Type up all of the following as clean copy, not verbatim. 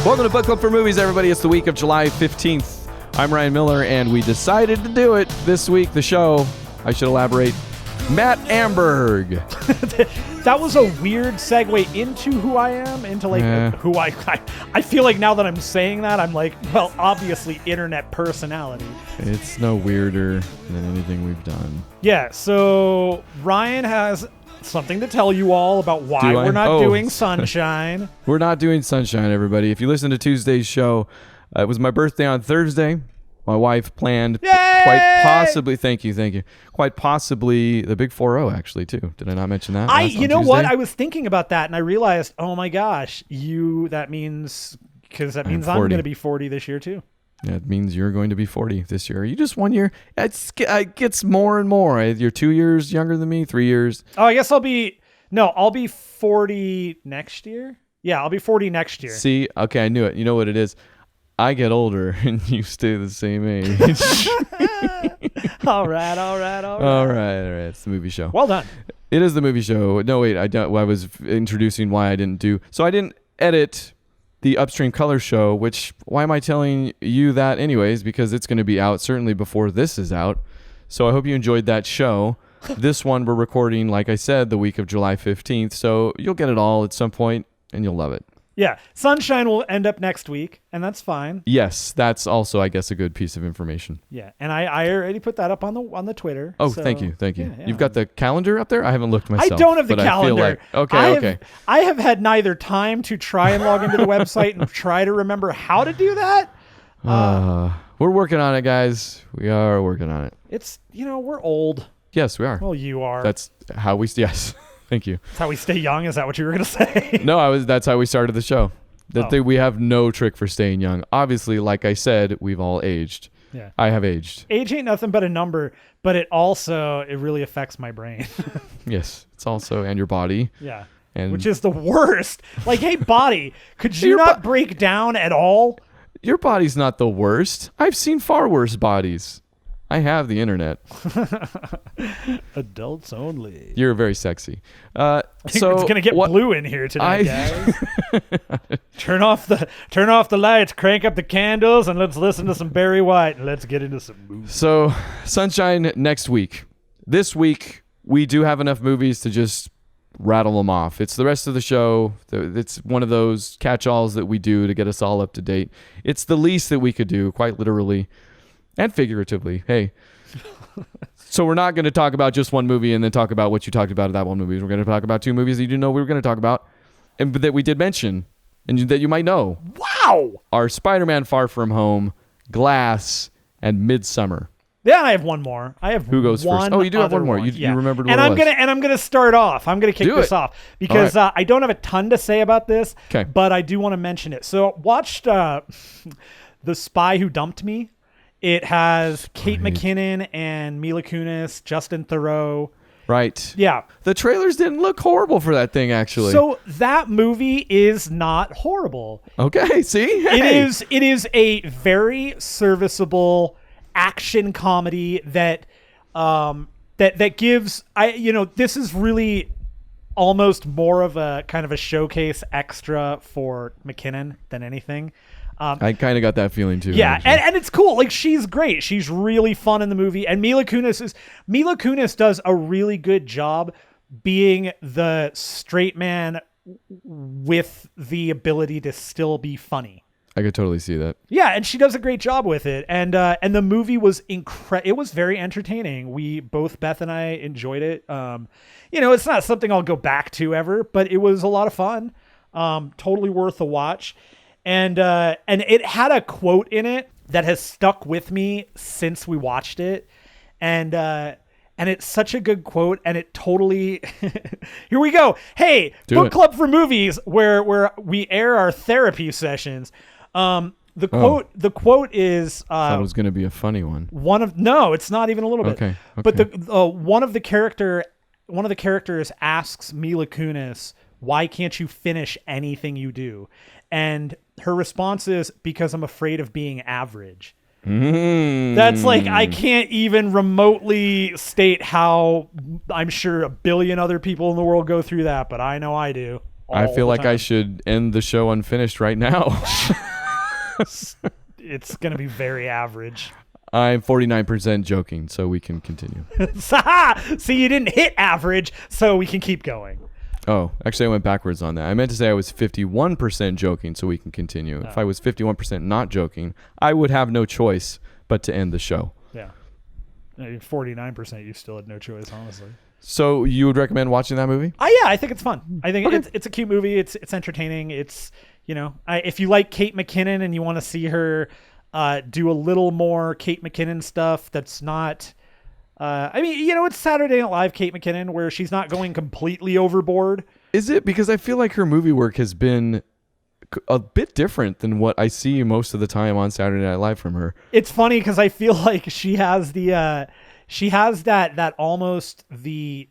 Welcome to Book Club for Movies, everybody. It's the week of July 15th. I'm Ryan Miller, and we decided to do it this week. The show, I should elaborate, Matt Amberg. That was a weird segue into who I am, into who I feel like now that I'm saying that, I'm like, well, obviously internet personality. It's no weirder than anything we've done. Yeah, so Ryan has something to tell you all about why we're not doing Sunshine. We're not doing Sunshine, everybody. If you listen to Tuesday's show, it was my birthday on Thursday. My wife planned quite possibly, thank you, quite possibly the Big 4-0 actually too. Did I not mention that? You know what? I was thinking about that and I realized, oh my gosh, that means I'm going to be 40 this year too. Yeah, it means you're going to be 40 this year. You just 1 year. It gets more and more. You're 2 years younger than me, 3 years. Oh, I guess I'll be 40 next year. Yeah, I'll be 40 next year. See, okay, I knew it. You know what it is? I get older and you stay the same age. All right. It's the movie show. Well done. It is the movie show. No, wait, I was introducing why I didn't do. So I didn't edit the Upstream Color show, which, why am I telling you that anyways? Because it's going to be out certainly before this is out. So I hope you enjoyed that show. This one we're recording, like I said, the week of July 15th. So you'll get it all at some point and you'll love it. Yeah, Sunshine will end up next week, and that's fine. Yes, that's also, I guess, a good piece of information. Yeah, and I already put that up on the Twitter. Oh, so, thank you. Yeah. You've got the calendar up there? I haven't looked myself. I don't have the calendar. Okay. I have had neither time to try and log into the website and try to remember how to do that. We're working on it, guys. We are working on it. It's, we're old. Yes, we are. Well, you are. That's how we, yes. Thank you. That's how we stay young? Is that what you were going to say? No, that's how we started the show. We have no trick for staying young. Obviously, like I said, we've all aged. Yeah. I have aged. Age ain't nothing but a number, but it really affects my brain. Yes. It's also, and your body. Yeah. And which is the worst. Like, hey, body, could you not break down at all? Your body's not the worst. I've seen far worse bodies. I have the internet. Adults only. You're very sexy. So it's gonna get blue in here tonight, guys. Turn off the lights, crank up the candles, and let's listen to some Barry White and let's get into some movies. So, Sunshine next week. This week we do have enough movies to just rattle them off. It's the rest of the show. It's one of those catch-alls that we do to get us all up to date. It's the least that we could do, quite literally. And figuratively, hey. So we're not going to talk about just one movie and then talk about what you talked about in that one movie. We're going to talk about two movies that you didn't know we were going to talk about, and that we did mention, and that you might know. Wow! Are Spider-Man: Far From Home, Glass, and Midsummer. Yeah, I have one more. Who goes first? Oh, you do have one more. You remembered what it was. I'm gonna start off. I'm gonna kick this off because right. I don't have a ton to say about this. Okay. But I do want to mention it. So watched The Spy Who Dumped Me. It has Kate McKinnon and Mila Kunis, Justin Theroux. Right. Yeah. The trailers didn't look horrible for that thing, actually. So that movie is not horrible. Okay. See, hey. It is a very serviceable action comedy that gives this is really almost more of a kind of a showcase extra for McKinnon than anything. I kind of got that feeling too. Yeah, and it's cool. Like, she's great. She's really fun in the movie. And Mila Kunis does a really good job being the straight man with the ability to still be funny. I could totally see that. Yeah, and she does a great job with it. And the movie was it was very entertaining. Beth and I enjoyed it. It's not something I'll go back to ever, but it was a lot of fun. Totally worth a watch. And it had a quote in it that has stuck with me since we watched it. And it's such a good quote, and it totally here we go. Hey, Book Club for Movies, where we air our therapy sessions. The quote is I thought it was going to be a funny one. No, it's not even a little bit. Okay. But one of the characters asks Mila Kunis, "Why can't you finish anything you do?" And her response is, "Because I'm afraid of being average." That's like, I can't even remotely state how I'm sure a billion other people in the world go through that, but I know I do. I feel like time. I should end the show unfinished right now. It's going to be very average. I'm 49% joking, so we can continue. See, you didn't hit average, so we can keep going. Oh, actually, I went backwards on that. I meant to say I was 51% joking, so we can continue. If I was 51% not joking, I would have no choice but to end the show. Yeah. 49%, you still had no choice, honestly. So you would recommend watching that movie? Yeah, I think it's fun. I think it's a cute movie. It's entertaining. It's, if you like Kate McKinnon and you want to see her do a little more Kate McKinnon stuff that's not... it's Saturday Night Live Kate McKinnon where she's not going completely overboard. Is it? Because I feel like her movie work has been a bit different than what I see most of the time on Saturday Night Live from her. It's funny because I feel like she has that almost the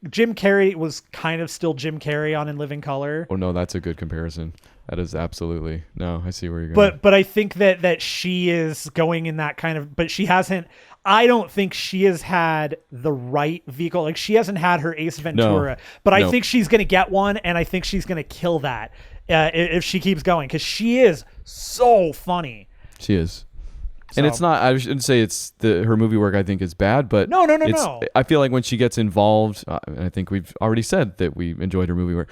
Jim Carrey was kind of still Jim Carrey on In Living Color. Oh no, that's a good comparison. That is absolutely no. I see where you're going. But I think that she is going in that kind of. But she hasn't. I don't think she has had the right vehicle. Like she hasn't had her Ace Ventura. No, but I think she's going to get one, and I think she's going to kill that if she keeps going because she is so funny. She is. And it's not, I shouldn't say it's her movie work I think is bad, but no. I feel like when she gets involved, and I think we've already said that we enjoyed her movie work,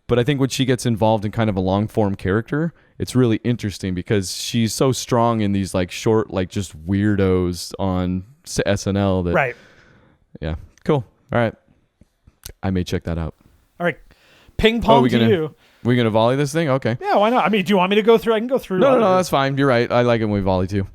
but I think when she gets involved in kind of a long form character, it's really interesting because she's so strong in these like short, like just weirdos on SNL that, right. Yeah. Cool. All right. I may check that out. All right. Ping pong to you. We're going to volley this thing? Okay. Yeah, why not? I mean, do you want me to go through? I can go through. No, that's fine. You're right. I like it when we volley too.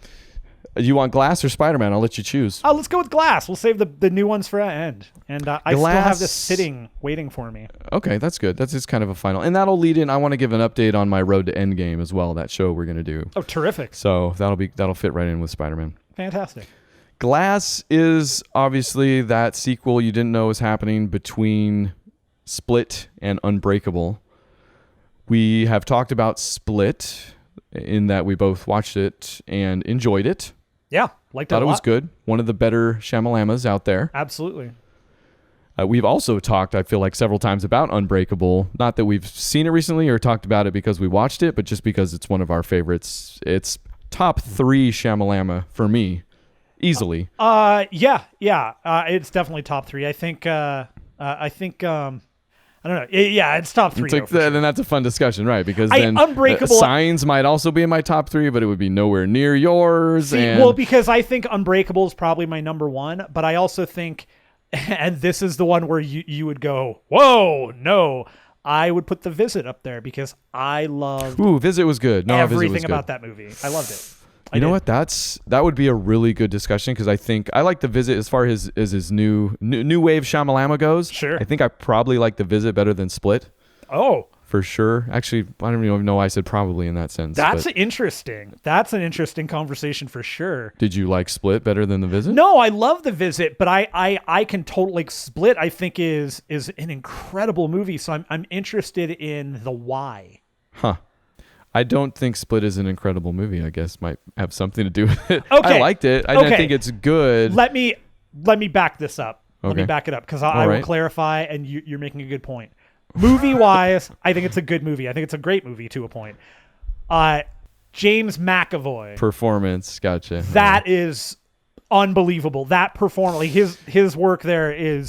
You want Glass or Spider-Man? I'll let you choose. Let's go with Glass. We'll save the new ones for end. And I still have this sitting, waiting for me. Okay, that's good. That's just kind of a final. And that'll lead in. I want to give an update on my Road to Endgame as well, that show we're going to do. Oh, terrific. So that'll fit right in with Spider-Man. Fantastic. Glass is obviously that sequel you didn't know was happening between Split and Unbreakable. We have talked about Split in that we both watched it and enjoyed it. Yeah, liked it a lot. Thought it was good. One of the better Shyamalamas out there. Absolutely. We've also talked, I feel like, several times about Unbreakable. Not that we've seen it recently or talked about it because we watched it, but just because it's one of our favorites. It's top 3 Shyamalama for me, easily. Yeah. It's definitely top 3. I think. I don't know. Yeah, it's top 3. It's like, then that's a fun discussion, right? Because then Unbreakable Signs might also be in my top 3, but it would be nowhere near yours. Because I think Unbreakable is probably my number 1, but I also think, and this is the one where you would go, whoa, no. I would put The Visit up there because I loved Visit was good. No, everything Visit was good. about that movie. I loved it. You know what? That would be a really good discussion because I think I like The Visit as far as his new wave Shyamalama goes. Sure. I think I probably like The Visit better than Split. Oh. For sure. Actually, I don't even know why I said probably in that sense. That's interesting. That's an interesting conversation for sure. Did you like Split better than The Visit? No, I love The Visit, but I can totally Split. I think is an incredible movie. So I'm interested in the why. Huh. I don't think Split is an incredible movie. I guess might have something to do with it. Okay. I liked it. I think it's good. Let me back this up. Okay. Let me back it up because I will clarify, and you're making a good point. Movie-wise, I think it's a good movie. I think it's a great movie to a point. James McAvoy. Performance. Gotcha. That is unbelievable. That performance, like his work there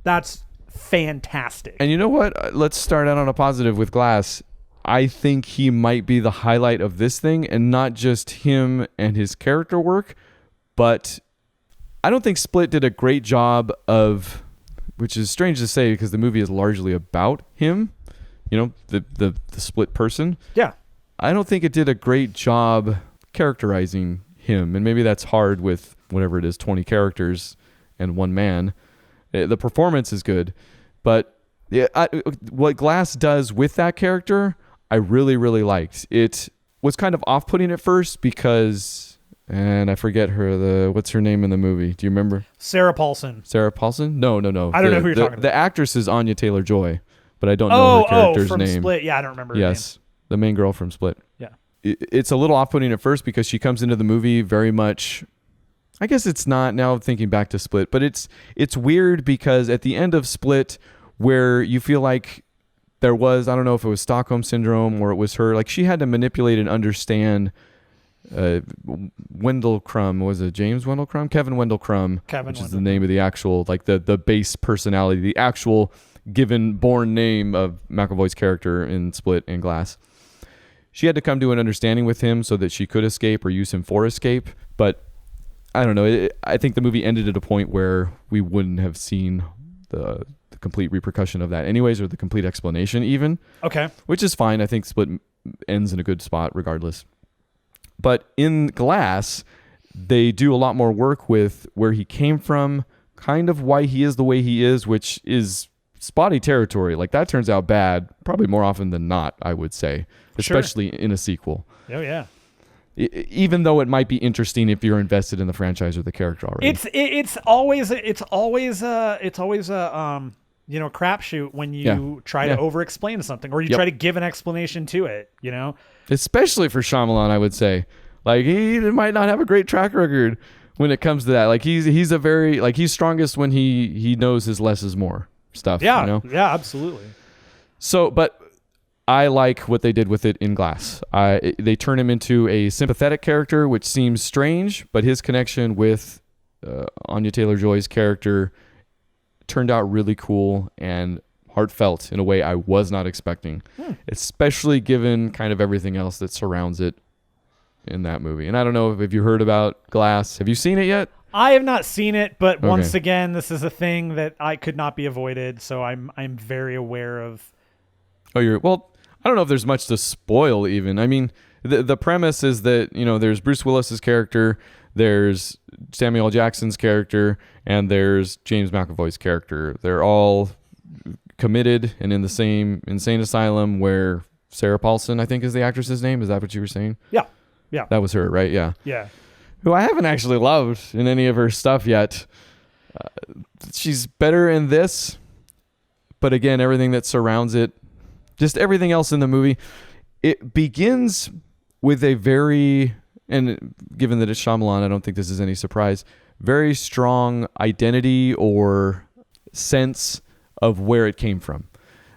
that's fantastic. And you know what? Let's start out on a positive with Glass. I think he might be the highlight of this thing, and not just him and his character work, but I don't think Split did a great job of, which is strange to say because the movie is largely about him, the Split person. Yeah. I don't think it did a great job characterizing him, and maybe that's hard with whatever it is, 20 characters and one man. The performance is good, but what Glass does with that character, I really, really liked. It was kind of off-putting at first because, and I forget what's her name in the movie? Do you remember? Sarah Paulson. Sarah Paulson? No. I don't know who you're talking about. The actress is Anya Taylor-Joy, but I don't know her character's from name. Split. Yeah, I don't remember her name. Yes, the main girl from Split. Yeah. It's a little off-putting at first because she comes into the movie very much, I guess it's not now thinking back to Split, but it's weird because at the end of Split where you feel like there was, I don't know if it was Stockholm syndrome or it was her, like she had to manipulate and understand Wendell Crumb, was it James Wendell Crumb? Kevin Wendell Crumb, which is the name of the actual, like the base personality, the actual born name of McAvoy's character in Split and Glass. She had to come to an understanding with him so that she could escape or use him for escape. But I don't know. I think the movie ended at a point where we wouldn't have seen the complete repercussion of that anyways, or the complete explanation even. Okay. Which is fine. I think Split ends in a good spot regardless. But in Glass, they do a lot more work with where he came from, kind of why he is the way he is, which is spotty territory. Like that turns out bad, probably more often than not, I would say, especially in a sequel. Oh yeah. Even though it might be interesting if you're invested in the franchise or the character already. It's always a crapshoot when you try to over-explain something or you try to give an explanation to it, you know? Especially for Shyamalan, I would say. Like, he might not have a great track record when it comes to that. Like, he's a very, like, he's strongest when he knows his less is more stuff. Yeah, you know? Yeah, absolutely. So, but I like what they did with it in Glass. They turn him into a sympathetic character, which seems strange, but his connection with Anya Taylor-Joy's character turned out really cool and heartfelt in a way I was not expecting, especially given kind of everything else that surrounds it in that movie. And I don't know if you heard about Glass. Have you seen it yet? I have not seen it, but once again, this is a thing that I could not be avoided, so I'm very aware of. Well, I don't know if there's much to spoil even. I mean, the premise is that, you know, there's Bruce Willis's character, there's Samuel L. Jackson's character, and there's James McAvoy's character. They're all committed and in the same insane asylum where Sarah Paulson, I think, is the actress's name. Is that what you were saying? Yeah. Yeah. That was her, right? Yeah. Yeah. Who I haven't actually loved in any of her stuff yet. She's better in this, but again, everything that surrounds it, just everything else in the movie, it begins with a very, and given that it's Shyamalan, I don't think this is any surprise, very strong identity or sense of where it came from.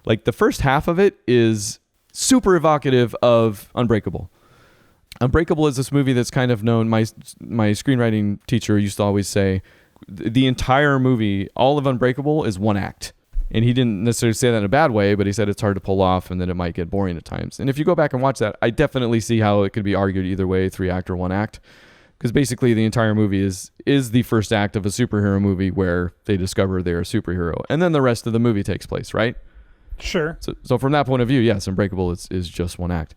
Like the first half of it is super evocative of Unbreakable. Unbreakable is this movie that's kind of known. My screenwriting teacher used to always say the entire movie, all of Unbreakable, is one act. And he didn't necessarily say that in a bad way, but he said it's hard to pull off and that it might get boring at times. And if you go back and watch that, I definitely see how it could be argued either way, 3 act or 1 act. Because basically the entire movie is the first act of a superhero movie where they discover they're a superhero. And then the rest of the movie takes place, right? Sure. So from that point of view, yes, Unbreakable is just 1 act.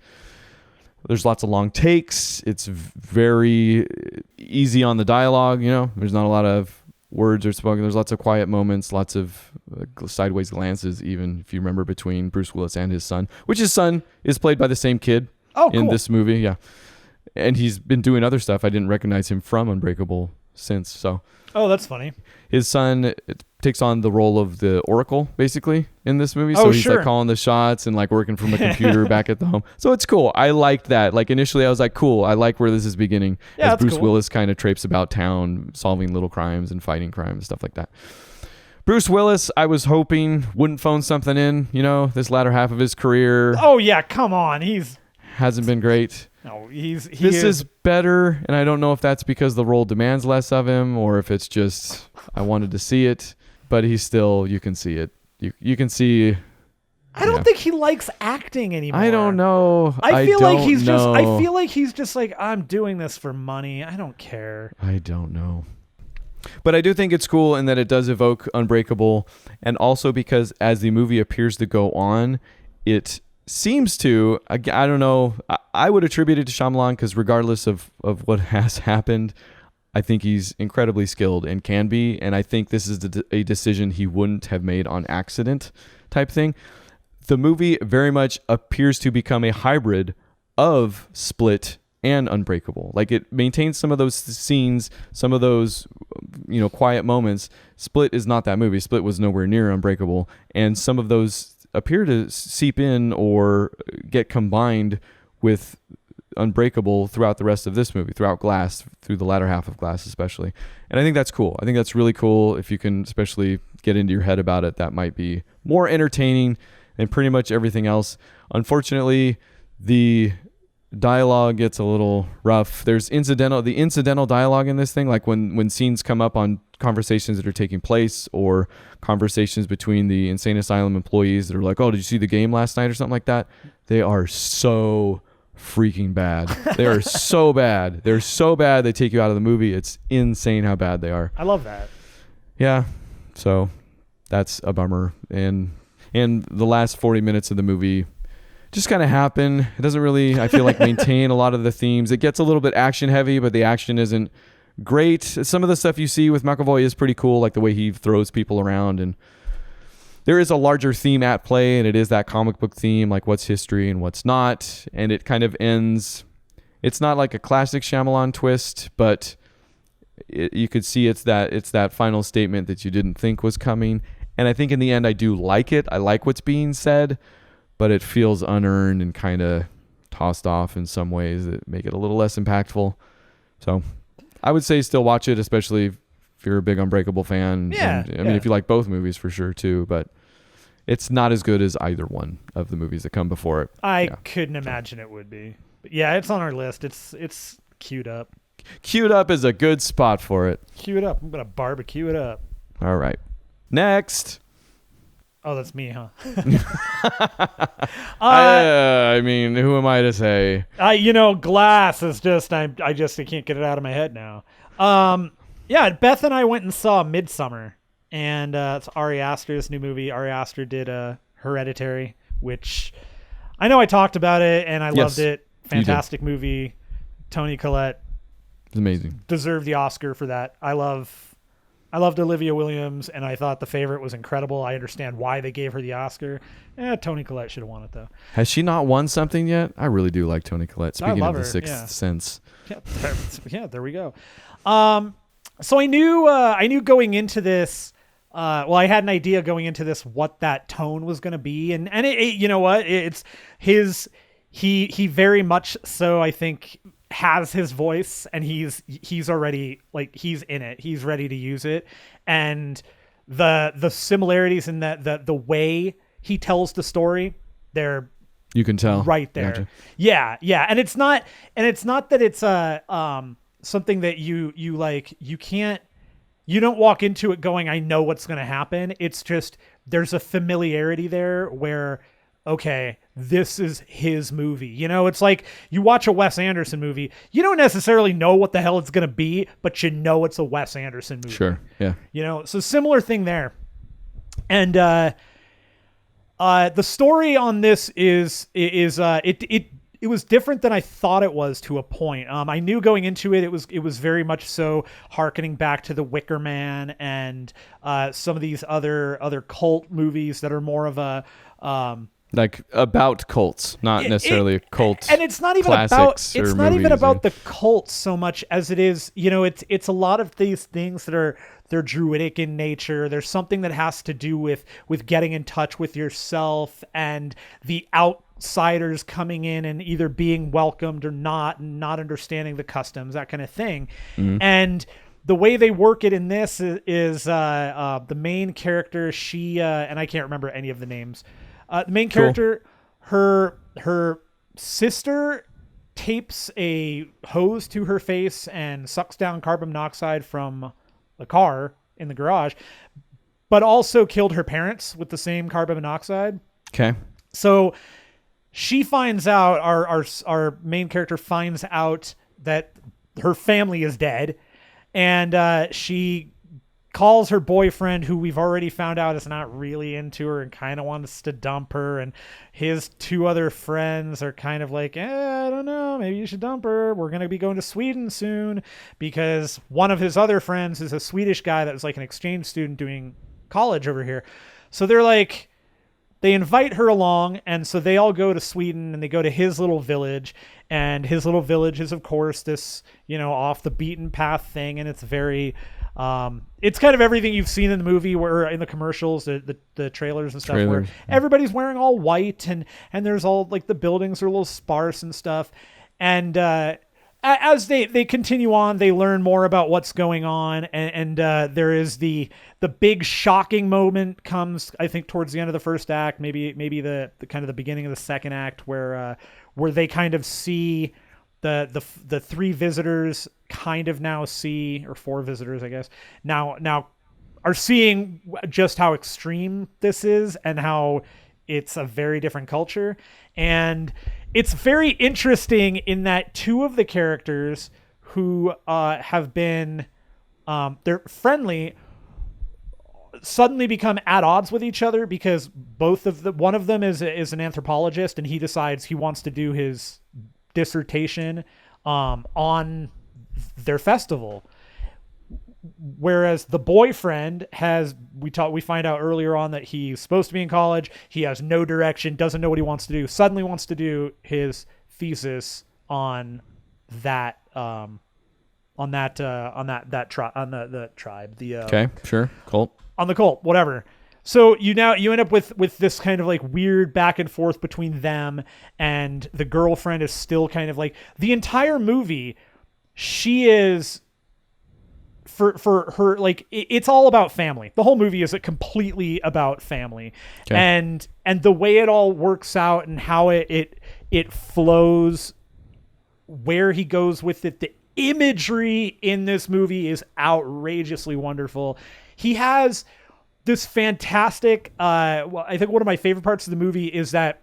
There's lots of long takes. It's very easy on the dialogue, you know. There's not a lot of words are spoken. There's lots of quiet moments, lots of sideways glances, even if you remember, between Bruce Willis and his son, which his son is played by the same kid in this movie. Yeah. And he's been doing other stuff. I didn't recognize him from Unbreakable since. So. Oh, that's funny. His son takes on the role of the Oracle, basically, in this movie. So he's like calling the shots and like working from a computer back at the home. So it's cool. I liked that. Like initially I was like, cool. I like where this is beginning. Yeah, as Bruce Willis kind of traipses about town, solving little crimes and fighting crime and stuff like that. Bruce Willis, I was hoping wouldn't phone something in, you know, this latter half of his career. Oh yeah, come on. Hasn't been great. No, this is better, and I don't know if that's because the role demands less of him or if it's just I wanted to see it, but he's still, you can see it. You can see. I don't think he likes acting anymore. I don't know. I feel like he's just like, I'm doing this for money. I don't care. I don't know. But I do think it's cool in that it does evoke Unbreakable, and also because as the movie appears to go on, it seems to, I don't know, I would attribute it to Shyamalan because regardless of what has happened, I think he's incredibly skilled and can be, and I think this is a decision he wouldn't have made on accident type thing. The movie very much appears to become a hybrid of Split and Unbreakable. Like it maintains some of those scenes, some of those, you know, quiet moments. Split is not that movie. Split was nowhere near Unbreakable, and some of those appear to seep in or get combined with Unbreakable throughout the rest of this movie, throughout Glass, through the latter half of Glass especially. And I think that's cool. I think that's really cool. If you can especially get into your head about it, that might be more entertaining and pretty much everything else. Unfortunately, the dialogue gets a little rough. There's the incidental dialogue in this thing, like when scenes come up on conversations that are taking place or conversations between the insane asylum employees that are like, oh, did you see the game last night or something like that? They are so freaking bad. They are so bad. They're so bad they take you out of the movie. It's insane how bad they are. I love that. Yeah. So that's a bummer. And the last 40 minutes of the movie just kind of happen. It doesn't really, I feel like, maintain a lot of the themes. It gets a little bit action heavy, but the action isn't great. Some of the stuff you see with McAvoy is pretty cool, like the way he throws people around. And there is a larger theme at play, and it is that comic book theme, like what's history and what's not. And it kind of ends. It's not like a classic Shyamalan twist, but you could see it's that final statement that you didn't think was coming. And I think in the end, I do like it. I like what's being said, but it feels unearned and kind of tossed off in some ways that make it a little less impactful. So I would say still watch it, especially if you're a big Unbreakable fan. Yeah. And, I mean, if you like both movies for sure too, but it's not as good as either one of the movies that come before it. I couldn't imagine it would be. But yeah, it's on our list. It's queued up. Queued up is a good spot for it. Queue it up. I'm going to barbecue it up. All right. Next. Oh, that's me, huh? I mean, who am I to say? Glass is just, I can't get it out of my head now. Yeah, Beth and I went and saw Midsummer, and it's Ari Aster's new movie. Ari Aster did Hereditary, which I know I talked about it, and I loved it. Fantastic movie. Toni Collette. It's amazing. Deserved the Oscar for that. I loved Olivia Williams, and I thought The Favorite was incredible. I understand why they gave her the Oscar. Toni Collette should have won it, though. Has she not won something yet? I really do like Toni Collette. Speaking of The her, Sixth Sense. Yeah, there we go. So I knew going into this. I had an idea going into this what that tone was going to be, and it you know what? It's his. He very much so, I think, has his voice, and he's already, like, he's in it. He's ready to use it, and the similarities in that the way he tells the story, you can tell right there. Gotcha. Yeah, and it's not that it's something that you don't walk into it going, I know what's going to happen. It's just there's a familiarity there where, okay, this is his movie. It's like you watch a Wes Anderson movie. You don't necessarily know what the hell it's going to be, but you know it's a Wes Anderson movie. Sure, yeah. So similar thing there. And the story on this it was different than I thought it was to a point. I knew going into it was very much so hearkening back to The Wicker Man and some of these other cult movies that are more of a like about cults, not necessarily a cult. And it's not even about the cults so much as it is, it's a lot of these things that they're druidic in nature. There's something that has to do with getting in touch with yourself and the outsiders coming in and either being welcomed or not, and not understanding the customs, that kind of thing. Mm-hmm. And the way they work it in this is the main character, she and I can't remember any of the names. The main character, her sister tapes a hose to her face and sucks down carbon monoxide from the car in the garage, but also killed her parents with the same carbon monoxide. Okay. So she finds out, our main character finds out that her family is dead, and she calls her boyfriend, who we've already found out is not really into her and kind of wants to dump her, and his two other friends are kind of like, I don't know, maybe you should dump her. We're going to be going to Sweden soon, because one of his other friends is a Swedish guy that was like an exchange student doing college over here. So they invite her along, and so they all go to Sweden, and they go to his little village, and his little village is, of course, this, off the beaten path thing, and it's very... it's kind of everything you've seen in the movie, where in the commercials, the trailers and stuff, where everybody's wearing all white, and there's all, like, the buildings are a little sparse and stuff. And as they continue on, they learn more about what's going on, and there is the big shocking moment comes, I think, towards the end of the first act, maybe the kind of the beginning of the second act, where they kind of see the three visitors kind of now see, or four visitors, I guess, now are seeing just how extreme this is and how it's a very different culture. And it's very interesting in that two of the characters who have been they're friendly suddenly become at odds with each other, because one of them is an anthropologist, and he decides he wants to do his dissertation on their festival, whereas the boyfriend we find out earlier on that he's supposed to be in college. He has no direction, doesn't know what he wants to do, suddenly wants to do his thesis on the tribe, okay, sure, cult, on the cult, whatever. So you end up with this kind of like weird back and forth between them, and the girlfriend is still kind of like, the entire movie, she is, for her, like, it's all about family. The whole movie is completely about family. Okay. And the way it all works out and how it flows, where he goes with it, the imagery in this movie is outrageously wonderful. He has this fantastic, I think one of my favorite parts of the movie is that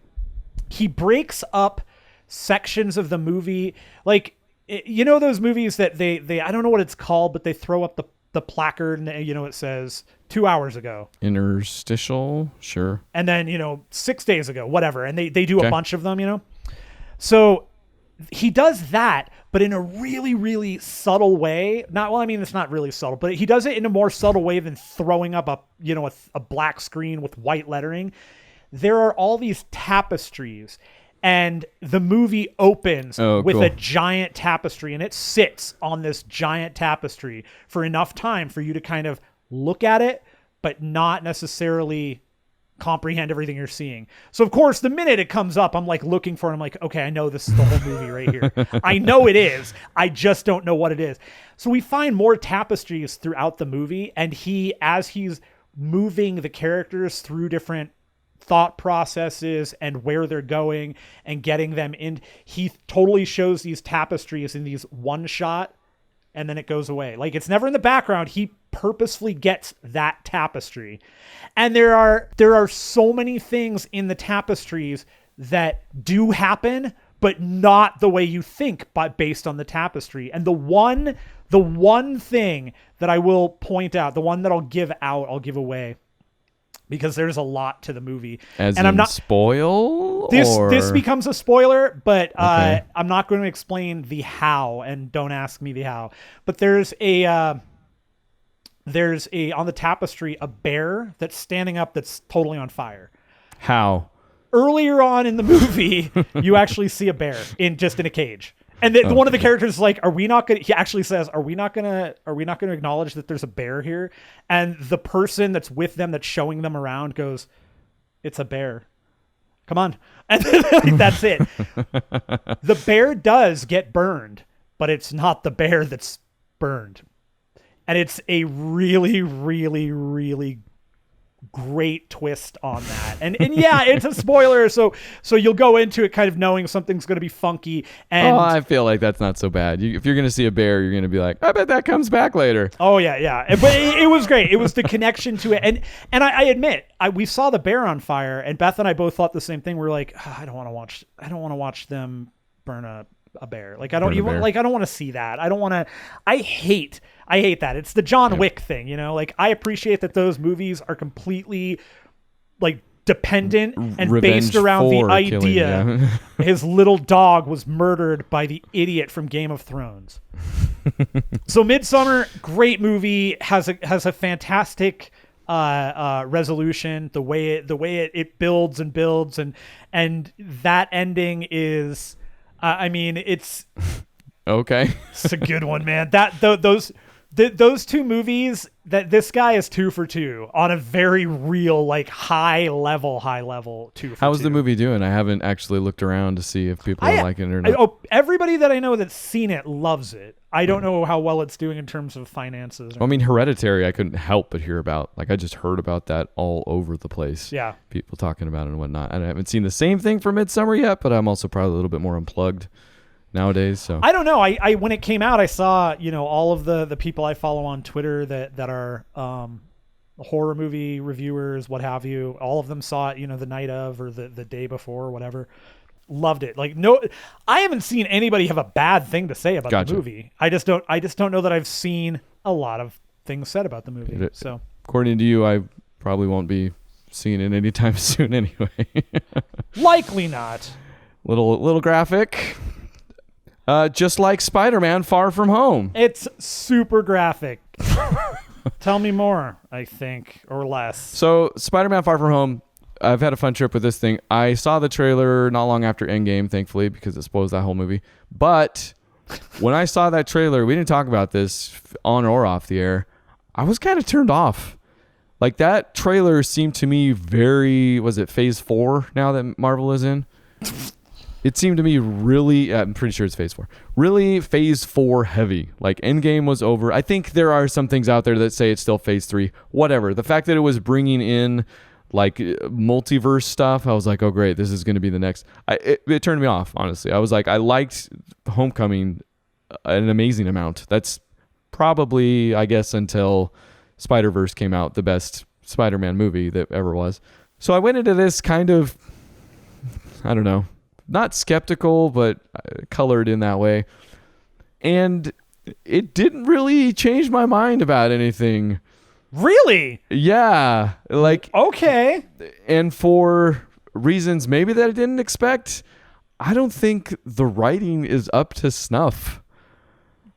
he breaks up sections of the movie. Like, you know, those movies that they I don't know what it's called, but they throw up the placard and, you know, it says 2 hours ago. Interstitial, sure. And then, you know, 6 days ago, whatever. And they do a bunch of them, you know. So he does that, but in a really, really subtle way. It's not really subtle, but he does it in a more subtle way than throwing up a black screen with white lettering. There are all these tapestries, and the movie opens with a giant tapestry, and it sits on this giant tapestry for enough time for you to kind of look at it, but not necessarily comprehend everything you're seeing. So of course, the minute it comes up, I'm like looking for it. I'm like, okay, I know this is the whole movie right here. I know it is. I just don't know what it is. So we find more tapestries throughout the movie, and as he's moving the characters through different thought processes and where they're going and getting them in, he totally shows these tapestries in these one shot, and then it goes away. Like, it's never in the background. He purposefully gets that tapestry. And there are so many things in the tapestries that do happen, but not the way you think, but based on the tapestry. And the one thing that I will point out, the one that I'll give away, because there's a lot to the movie. I'm not spoil. This becomes a spoiler, but okay. I'm not going to explain the how, and don't ask me the how. But there's on the tapestry a bear that's standing up that's totally on fire. How? Earlier on in the movie, you actually see a bear in a cage. And one of the characters is like, he actually says, are we not going to acknowledge that there's a bear here? And the person that's with them, that's showing them around, goes, it's a bear. Come on. And that's it. The bear does get burned, but it's not the bear that's burned. And it's a really, really, really great twist on that. And yeah, it's a spoiler, so you'll go into it kind of knowing something's going to be funky. And I feel like that's not so bad. If you're going to see a bear, you're going to be like, I bet that comes back later. Oh yeah. But it was great. It was the connection to it. And I admit, we saw the bear on fire, and Beth and I both thought the same thing. We're like, I don't want to watch them burn a bear. Like, I don't want to see that. I hate that. It's the John Wick thing, you know? Like, I appreciate that those movies are completely, like, dependent and based around the idea his little dog was murdered by the idiot from Game of Thrones. So Midsummer, great movie, has a fantastic resolution. The way it builds and builds, and that ending is, it's okay. It's a good one, man. Those those two movies, that this guy is 2 for 2 on a very real, like high level 2 for 2. How's the movie doing? I haven't actually looked around to see if people are liking it or not. Everybody that I know that's seen it loves it. I don't know how well it's doing in terms of finances. I mean, Hereditary, I couldn't help but hear about. Like, I just heard about that all over the place. Yeah. People talking about it and whatnot. And I haven't seen the same thing for Midsummer yet, but I'm also probably a little bit more unplugged nowadays. So I don't know. I when it came out, I saw, all of the people I follow on Twitter that are horror movie reviewers, what have you. All of them saw it, the night of or the day before or whatever. Loved it. Like, no, I haven't seen anybody have a bad thing to say about the movie. I just don't know that I've seen a lot of things said about the movie. So according to you, I probably won't be seeing it anytime soon anyway. Likely not. Little graphic. Just like Spider-Man Far From Home. It's super graphic. Tell me more, I think, or less. So Spider-Man Far From Home, I've had a fun trip with this thing. I saw the trailer not long after Endgame, thankfully, because it spoils that whole movie. But when I saw that trailer, we didn't talk about this on or off the air. I was kind of turned off. Like, that trailer seemed to me very, was it Phase 4 now that Marvel is in? It seemed to me really, I'm pretty sure it's Phase 4, really Phase 4 heavy. Like, Endgame was over. I think there are some things out there that say it's still Phase 3. Whatever. The fact that it was bringing in like multiverse stuff, I was like, oh great, this is going to be the next. It turned me off, honestly. I was like, I liked Homecoming an amazing amount. That's probably, I guess, until Spider-Verse came out, the best Spider-Man movie that ever was. So I went into this kind of, I don't know, not skeptical, but colored in that way. And it didn't really change my mind about anything. Really? Yeah. Like, okay. And for reasons maybe that I didn't expect, I don't think the writing is up to snuff.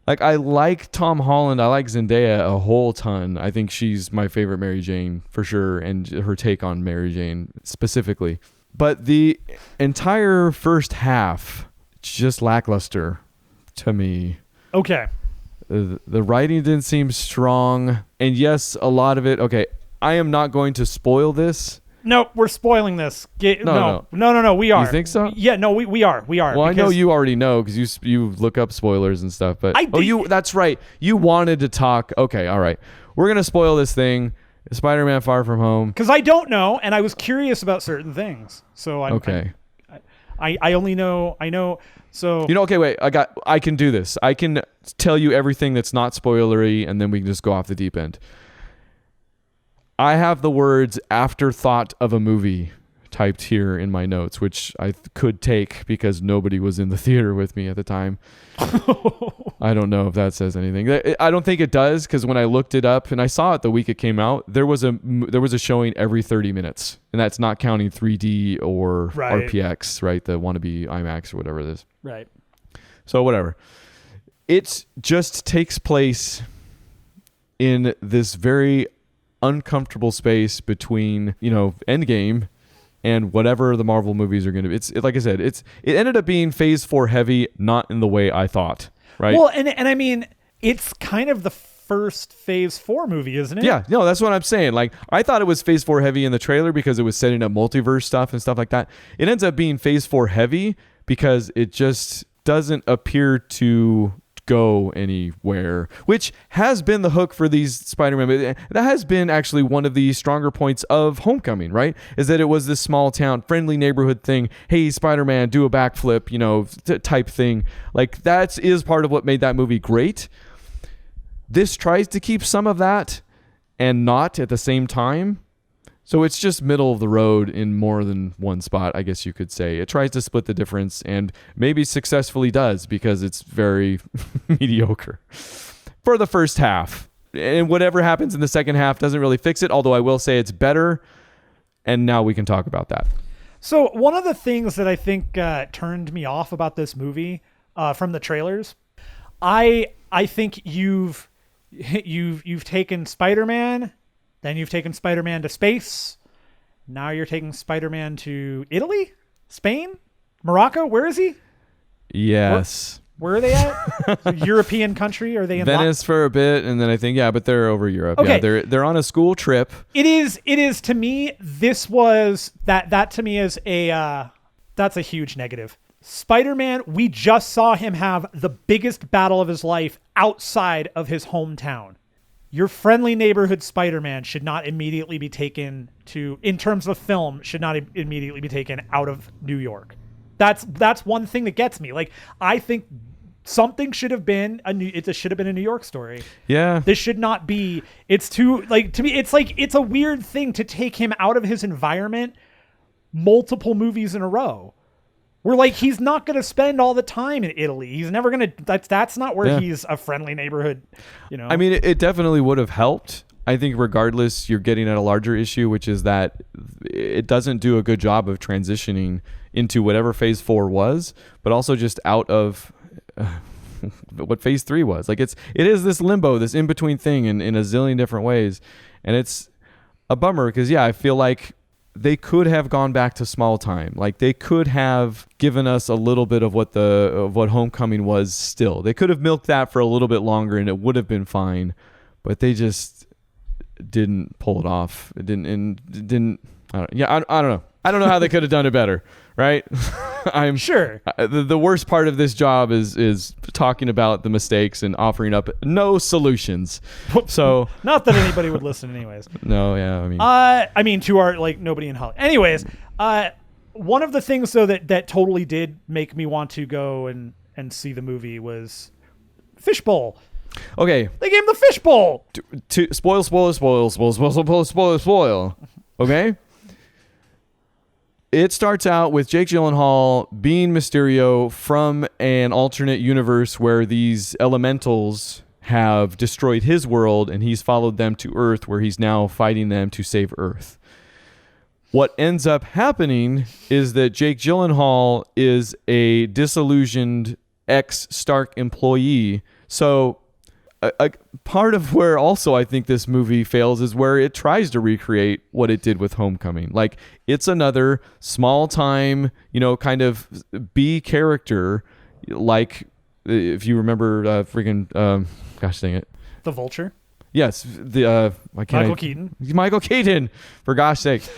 Like, I like Tom Holland. I like Zendaya a whole ton. I think she's my favorite Mary Jane for sure, and her take on Mary Jane specifically. But the entire first half, just lackluster to me. Okay. The writing didn't seem strong. And yes, a lot of it. Okay, I am not going to spoil this. No, we're spoiling this. No, we are. You think so? Yeah, no, we are. Well, I know you already know because you look up spoilers and stuff. But that's right. You wanted to talk. Okay, all right. We're gonna spoil this thing, Spider-Man Far From Home, because I don't know, and I was curious about certain things. So I only know. I know. So okay, wait. I can do this. I can tell you everything that's not spoilery, and then we can just go off the deep end. I have the words "afterthought of a movie" typed here in my notes, which I could take because nobody was in the theater with me at the time. I don't know if that says anything. I don't think it does, because when I looked it up and I saw it the week it came out, there was a showing every 30 minutes, and that's not counting 3D or RPX, right? The wannabe IMAX or whatever it is. Right. So whatever. It just takes place in this very uncomfortable space between, Endgame and whatever the Marvel movies are going to be. It's like I said, it ended up being Phase 4 heavy, not in the way I thought, right? Well, and I mean, it's kind of the first Phase 4 movie, isn't it? Yeah, no, that's what I'm saying. Like, I thought it was Phase 4 heavy in the trailer because it was setting up multiverse stuff and stuff like that. It ends up being Phase 4 heavy because it just doesn't appear to go anywhere, which has been the hook for these Spider-Man movies. That has been actually one of the stronger points of Homecoming, right? Is that it was this small town, friendly neighborhood thing. Hey, Spider-Man, do a backflip, type thing. Like, that is part of what made that movie great. This tries to keep some of that and not at the same time. So it's just middle of the road in more than one spot, I guess you could say. It tries to split the difference and maybe successfully does, because it's very mediocre for the first half. And whatever happens in the second half doesn't really fix it, although I will say it's better. And now we can talk about that. So one of the things that I think turned me off about this movie from the trailers, I think you've taken Spider-Man. Then you've taken Spider-Man to space. Now you're taking Spider-Man to Italy? Spain? Morocco? Where is he? Yes. Where are they at? European country? Are they in Venice for a bit, and then I think but they're over Europe. Okay. Yeah, they're on a school trip. It is to me. This was that to me is that's a huge negative. Spider-Man, we just saw him have the biggest battle of his life outside of his hometown. Your friendly neighborhood Spider-Man should not immediately be taken to, in terms of film, should not immediately be taken out of New York. That's one thing that gets me. Like, I think something should have been it should have been a New York story. Yeah. This should not be. It's too, like, to me, it's like, it's a weird thing to take him out of his environment multiple movies in a row. We're like, he's not going to spend all the time in Italy. He's never going to, that's not where he's a friendly neighborhood, you know? I mean, it definitely would have helped. I think regardless, you're getting at a larger issue, which is that it doesn't do a good job of transitioning into whatever phase 4 was, but also just out of what phase 3 was. Like, it is this limbo, this in-between thing in a zillion different ways. And it's a bummer because, I feel like they could have gone back to small time. Like, they could have given us a little bit of what Homecoming was still. They could have milked that for a little bit longer and it would have been fine, but they just didn't pull it off. It didn't. I don't know. I don't know how they could have done it better, right? I'm sure. The worst part of this job is talking about the mistakes and offering up no solutions. So not that anybody would listen anyways. No, yeah, I mean to our, like, nobody in Hollywood. Anyways, one of the things though that totally did make me want to go and see the movie was Fishbowl. Okay. They gave him the Fishbowl. To spoil. Okay? It starts out with Jake Gyllenhaal being Mysterio from an alternate universe where these elementals have destroyed his world and he's followed them to Earth, where he's now fighting them to save Earth. What ends up happening is that Jake Gyllenhaal is a disillusioned ex-Stark employee. So a part of where also I think this movie fails is where it tries to recreate what it did with Homecoming. Like, it's another small time, kind of B character. Like, if you remember gosh dang it. The Vulture? Yes. Michael Keaton, for gosh sake.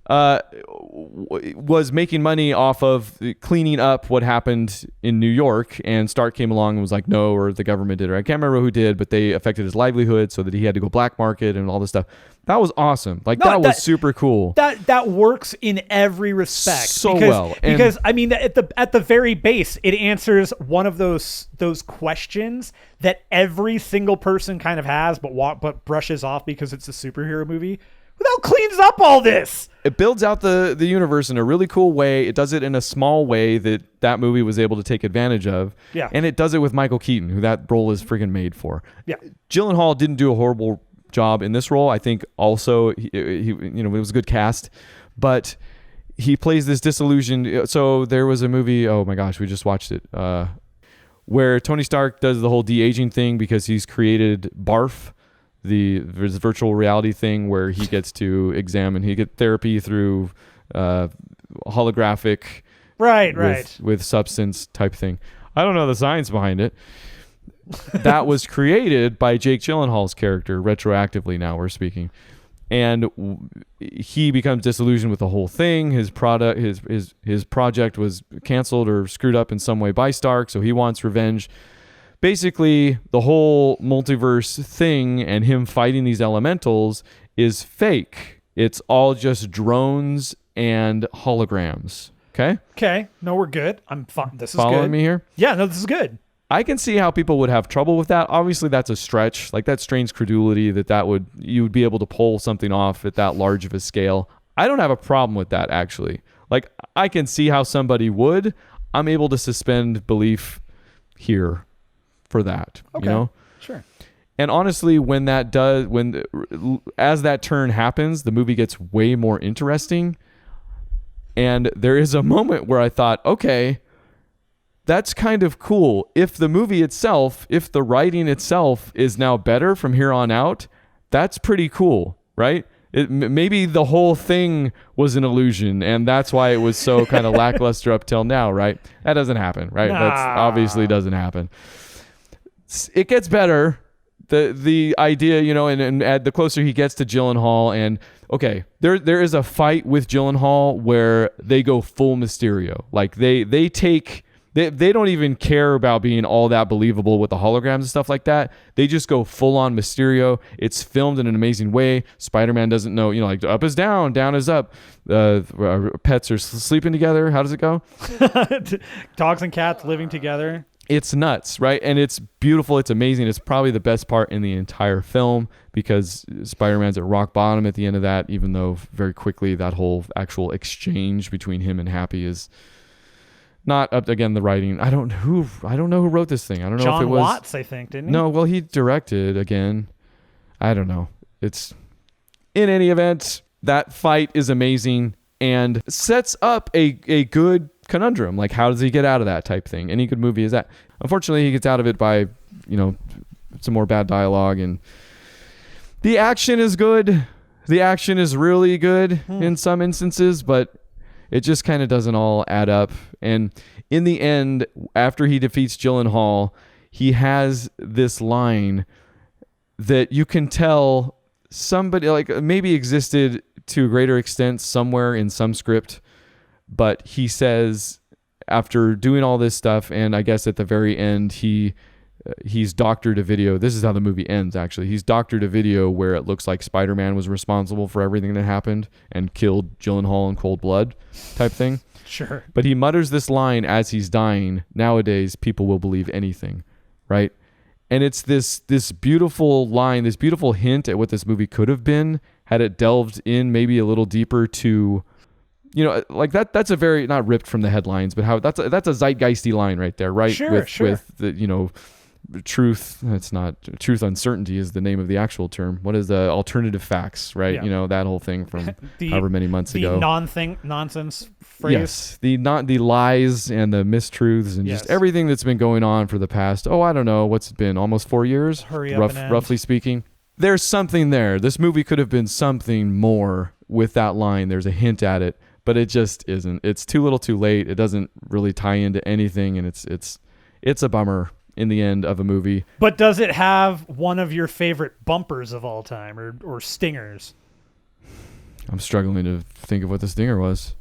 Was making money off of cleaning up what happened in New York, and Stark came along and was like, no, or the government did, or I can't remember who did, but they affected his livelihood so that he had to go black market and all this stuff. That was awesome. Like, that was super cool. That works in every respect. Because I mean, at the very base, it answers one of those questions that every single person kind of has, but brushes off because it's a superhero movie. Who the hell cleans up all this? It builds out the universe in a really cool way. It does it in a small way that movie was able to take advantage of. Yeah. And it does it with Michael Keaton, who that role is friggin' made for. Yeah. Gyllenhaal didn't do a horrible job in this role. I think also he it was a good cast, but he plays this disillusioned. So there was a movie, oh my gosh, we just watched it, where Tony Stark does the whole de-aging thing because he's created Barf, there's a virtual reality thing where he gets to he get therapy through holographic with substance type thing. I don't know the science behind it. That was created by Jake Gyllenhaal's character retroactively. Now we're speaking, and he becomes disillusioned with the whole thing. His project was canceled or screwed up in some way by Stark, so he wants revenge. Basically, the whole multiverse thing and him fighting these elementals is fake. It's all just drones and holograms. Okay. No, we're good. I'm fine. This is following good. Me here? Yeah, no, this is good. I can see how people would have trouble with that. Obviously, that's a stretch. Like, that strains credulity you would be able to pull something off at that large of a scale. I don't have a problem with that, actually. Like, I can see how somebody would. I'm able to suspend belief here for that. Okay. Sure. And honestly, as that turn happens, the movie gets way more interesting. And there is a moment where I thought, okay, that's kind of cool. If the movie itself, if the writing itself is now better from here on out, that's pretty cool, right? Maybe the whole thing was an illusion, and that's why it was so kind of lackluster up till now, right? That doesn't happen, right? Nah. That's obviously doesn't happen. It gets better. The idea, and the closer he gets to Gyllenhaal, and okay, there is a fight with Gyllenhaal where they go full Mysterio. Like they don't even care about being all that believable with the holograms and stuff like that. They just go full on Mysterio. It's filmed in an amazing way. Spider-Man doesn't know, like up is down, down is up. Pets are sleeping together. How does it go? Dogs and cats living together. It's nuts, right? And it's beautiful. It's amazing. It's probably the best part in the entire film because Spider-Man's at rock bottom at the end of that, even though very quickly that whole actual exchange between him and Happy is not up. Again, the writing. I don't know who wrote this thing. I don't know if it was John Watts, I think, didn't he? No, well, he directed again. I don't know. It's in any event, that fight is amazing and sets up a good conundrum. Like, how does he get out of that type thing? Any good movie is that. Unfortunately, he gets out of it by, some more bad dialogue, and the action is good. The action is really good in some instances, but it just kind of doesn't all add up. And in the end, after he defeats Gyllenhaal, he has this line that you can tell somebody like maybe existed to a greater extent somewhere in some script. But he says, after doing all this stuff, and I guess at the very end, he's doctored a video. This is how the movie ends, actually. He's doctored a video where it looks like Spider-Man was responsible for everything that happened and killed Gyllenhaal in cold blood type thing. Sure. But he mutters this line as he's dying. Nowadays, people will believe anything, right? And it's this beautiful line, this beautiful hint at what this movie could have been had it delved in maybe a little deeper to... like that's a very, not ripped from the headlines, but how that's a zeitgeisty line right there, right? Sure, with the, truth. It's not truth. Uncertainty is the name of the actual term. What is the alternative facts, right? Yeah. That whole thing from however many months ago. The nonsense phrase. Yes. The lies and the mistruths and just everything that's been going on for the past, I don't know, what's it been, almost 4 years? Hurry up and end. Roughly speaking. There's something there. This movie could have been something more with that line. There's a hint at it. But it just isn't. It's too little too late. It doesn't really tie into anything, and it's a bummer in the end of a movie. But does it have one of your favorite bumpers of all time or stingers? I'm struggling to think of what the stinger was.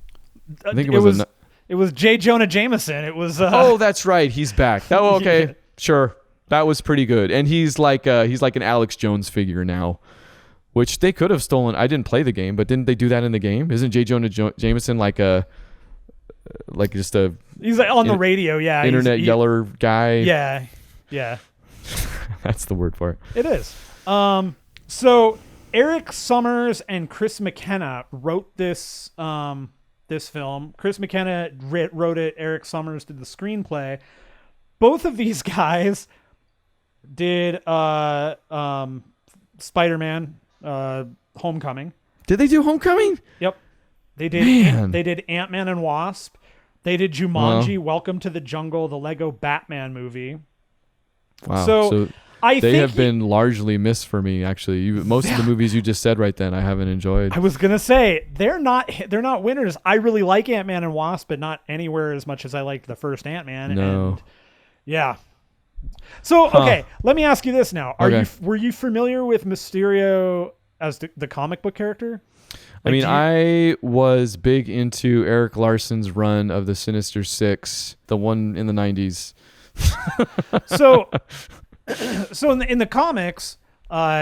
I think it was J. Jonah Jameson. It was oh, that's right. He's back. Oh, okay. Sure. That was pretty good. And he's like an Alex Jones figure now. Which they could have stolen. I didn't play the game, but didn't they do that in the game? Isn't J. Jonah Jameson like just a... He's like on the radio, yeah. Internet yeller guy? Yeah. That's the word for it. It is. So Eric Summers and Chris McKenna wrote this film. Chris McKenna wrote it. Eric Summers did the screenplay. Both of these guys did Spider-Man... Homecoming. Did they do Homecoming? Yep. They did. They did Ant-Man and Wasp. They did Jumanji, Welcome to the Jungle, the Lego Batman movie. Wow. So I think have been largely missed for me, actually. Most of the movies you just said right then, I haven't enjoyed. I was gonna say they're not winners. I really like Ant-Man and Wasp, but not anywhere as much as I liked the first Ant-Man. No. And yeah. So okay, let me ask you this now: were you familiar with Mysterio as the comic book character? I was big into Eric Larson's run of the Sinister Six, the one in the 90s. So in the comics,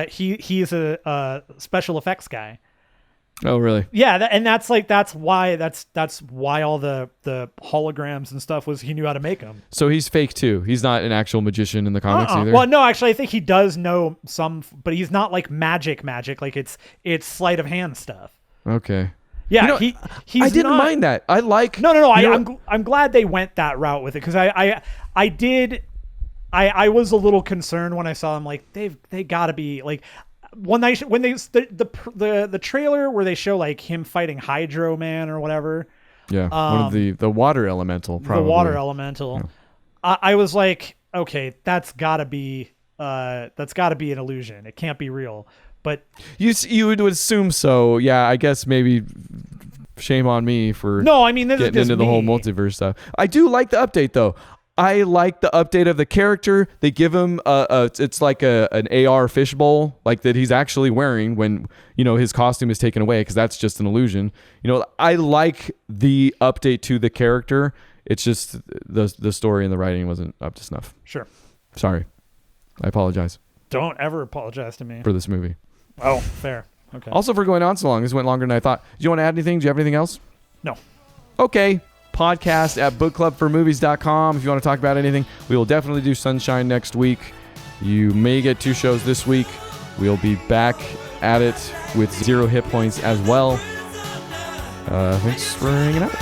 he's a special effects guy. Oh, really? Yeah, that's why all the holograms and stuff was he knew how to make them. So he's fake too. He's not an actual magician in the comics either. Well, no, actually, I think he does know some, but he's not like magic. Like it's sleight of hand stuff. Okay. Yeah, he's I didn't not, mind that. I like. No. I'm glad they went that route with it because I did. I was a little concerned when I saw them. Like they got to be like. The trailer where they show like him fighting Hydro Man or whatever. Yeah, one of the water elemental. Probably. The water elemental. Yeah. I was like, okay, that's gotta be an illusion. It can't be real. But you would assume so. Yeah, I guess maybe shame on me for no, I mean, this getting is just into the whole me. multiverse stuff. I do like the update though. I like the update of the character. They give him it's like an AR fishbowl, like that he's actually wearing when, his costume is taken away, because that's just an illusion. I like the update to the character. It's just the story and the writing wasn't up to snuff. Sure. Sorry. I apologize Don't ever apologize to me. for this movie. Oh, fair. Okay. Also for going on so long. This went longer than I thought. Do you want to add anything? Do you have anything else? No. Okay. Podcast at bookclubformovies.com. If you want to talk about anything, we will definitely do Sunshine next week. You may get 2 shows this week. We'll be back at it with 0 hit points as well. Thanks for hanging out.